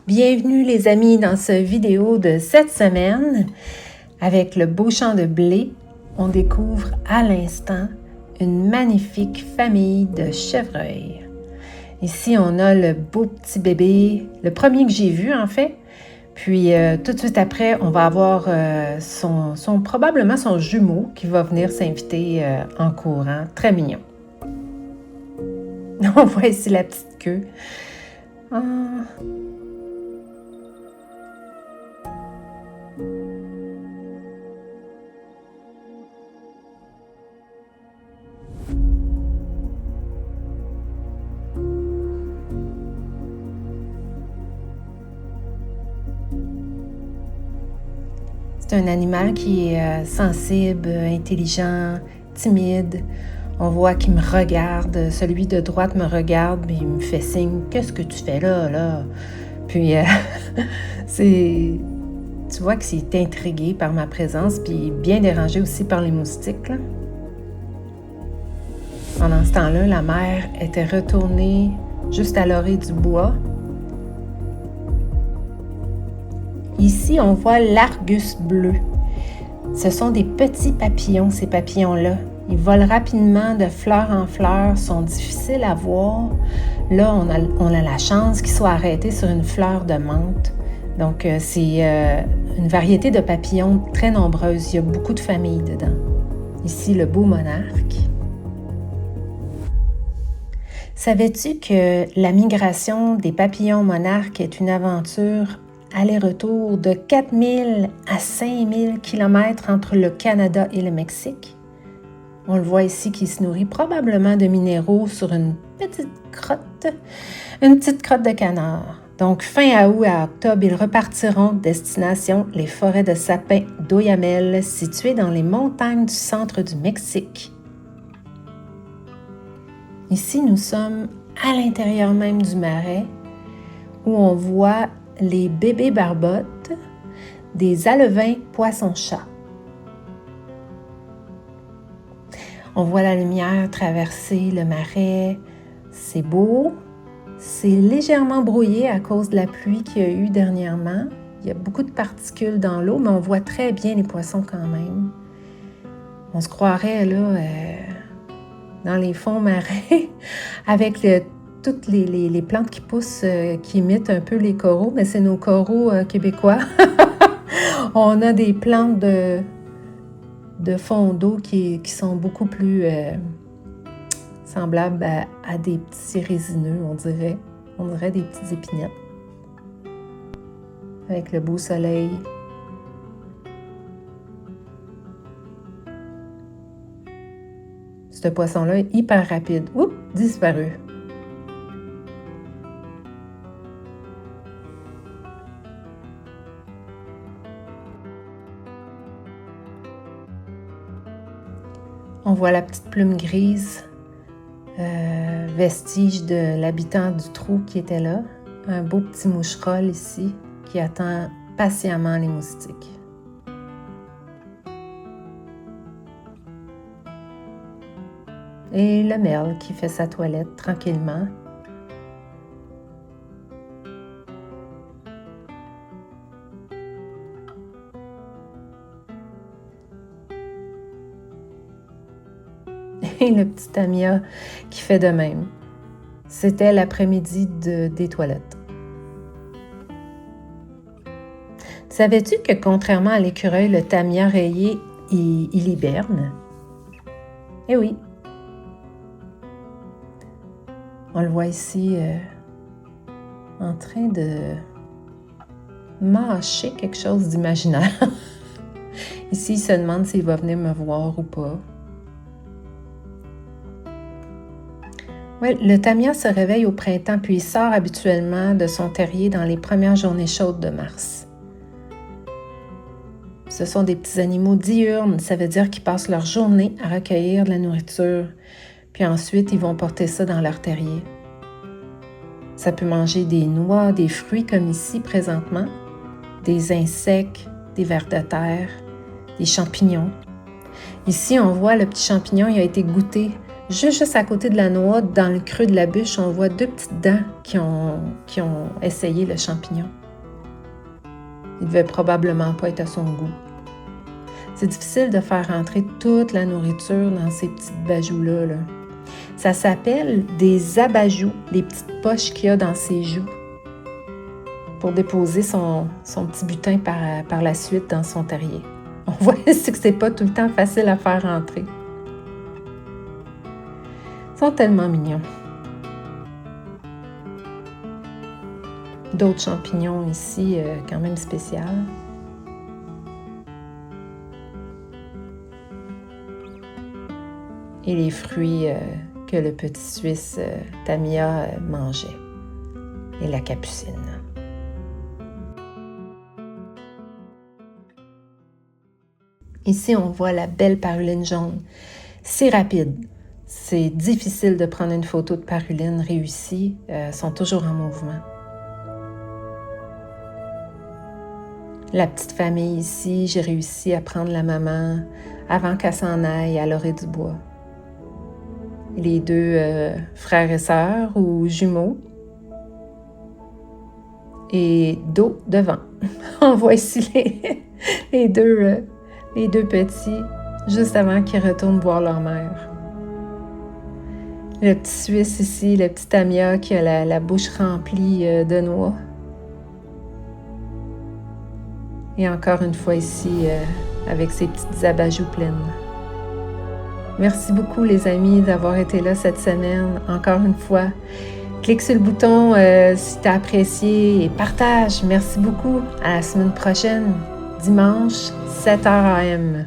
Bienvenue les amis dans cette vidéo de cette semaine. Avec le beau champ de blé, on découvre à l'instant une magnifique famille de chevreuils. Ici, on a le beau petit bébé, le premier que j'ai vu en fait. Puis tout de suite après, on va avoir probablement son jumeau qui va venir s'inviter en courant. Très mignon. On voit ici la petite queue. Ah. C'est un animal qui est sensible, intelligent, timide. On voit qu'il me regarde. Celui de droite me regarde, mais il me fait signe. « Qu'est-ce que tu fais là? » Puis, tu vois qu'il est intrigué par ma présence, puis bien dérangé aussi par les moustiques, là. Pendant ce temps-là, la mère était retournée juste à l'orée du bois. Ici, on voit l'argus bleu. Ce sont des petits papillons, ces papillons-là. Ils volent rapidement de fleur en fleur, sont difficiles à voir. Là, on a la chance qu'ils soient arrêtés sur une fleur de menthe. Donc, c'est une variété de papillons très nombreuse. Il y a beaucoup de familles dedans. Ici, le beau monarque. Savais-tu que la migration des papillons monarques est une aventure aller-retour de 4000 à 5000 km entre le Canada et le Mexique? On le voit ici qui se nourrit probablement de minéraux sur une petite crotte de canard. Donc, fin août à octobre, ils repartiront destination les forêts de sapins d'Oyamel, situées dans les montagnes du centre du Mexique. Ici, nous sommes à l'intérieur même du marais, où on voit les bébés barbottes des alevins poissons-chats. On voit la lumière traverser le marais. C'est beau. C'est légèrement brouillé à cause de la pluie qu'il y a eu dernièrement. Il y a beaucoup de particules dans l'eau, mais on voit très bien les poissons quand même. On se croirait là dans les fonds marins avec toutes les plantes qui poussent, qui imitent un peu les coraux, mais c'est nos coraux québécois. On a des plantes de fond d'eau qui sont beaucoup plus semblables à des petits résineux, on dirait. On dirait des petites épinettes. Avec le beau soleil. Ce poisson-là est hyper rapide. Oups, disparu. On voit la petite plume grise, vestige de l'habitant du trou qui était là. Un beau petit moucherolle ici qui attend patiemment les moustiques. Et le merle qui fait sa toilette tranquillement. Et le petit Tamia qui fait de même. C'était l'après-midi des toilettes. Savais-tu que contrairement à l'écureuil, le Tamia rayé, il hiberne? Eh oui. On le voit ici en train de mâcher quelque chose d'imaginaire. Ici, il se demande s'il va venir me voir ou pas. Oui, le Tamia se réveille au printemps puis il sort habituellement de son terrier dans les premières journées chaudes de mars. Ce sont des petits animaux diurnes, ça veut dire qu'ils passent leur journée à recueillir de la nourriture, puis ensuite ils vont porter ça dans leur terrier. Ça peut manger des noix, des fruits comme ici présentement, des insectes, des vers de terre, des champignons. Ici, on voit le petit champignon, il a été goûté Juste à côté de la noix, dans le creux de la bûche, on voit 2 petites dents qui ont essayé le champignon. Il devait probablement pas être à son goût. C'est difficile de faire rentrer toute la nourriture dans ces petites bajoues-là. Là. Ça s'appelle des abajous, les petites poches qu'il y a dans ses joues, pour déposer son petit butin par la suite dans son terrier. On voit que c'est pas tout le temps facile à faire rentrer. Ils sont tellement mignons. D'autres champignons ici, quand même spéciaux. Et les fruits que le petit Suisse Tamia mangeait. Et la capucine. Ici, on voit la belle paruline jaune. C'est rapide. C'est difficile de prendre une photo de paruline réussie. Elles sont toujours en mouvement. La petite famille ici, j'ai réussi à prendre la maman avant qu'elle s'en aille à l'orée du bois. Les 2 frères et sœurs ou jumeaux. Et dos devant. On voit ici les deux petits, juste avant qu'ils retournent voir leur mère. Le petit Suisse ici, le petit Tamia qui a la bouche remplie de noix. Et encore une fois ici, avec ses petites abajoues pleines. Merci beaucoup les amis d'avoir été là cette semaine. Encore une fois, clique sur le bouton si tu as apprécié et partage. Merci beaucoup. À la semaine prochaine, dimanche, 7h AM.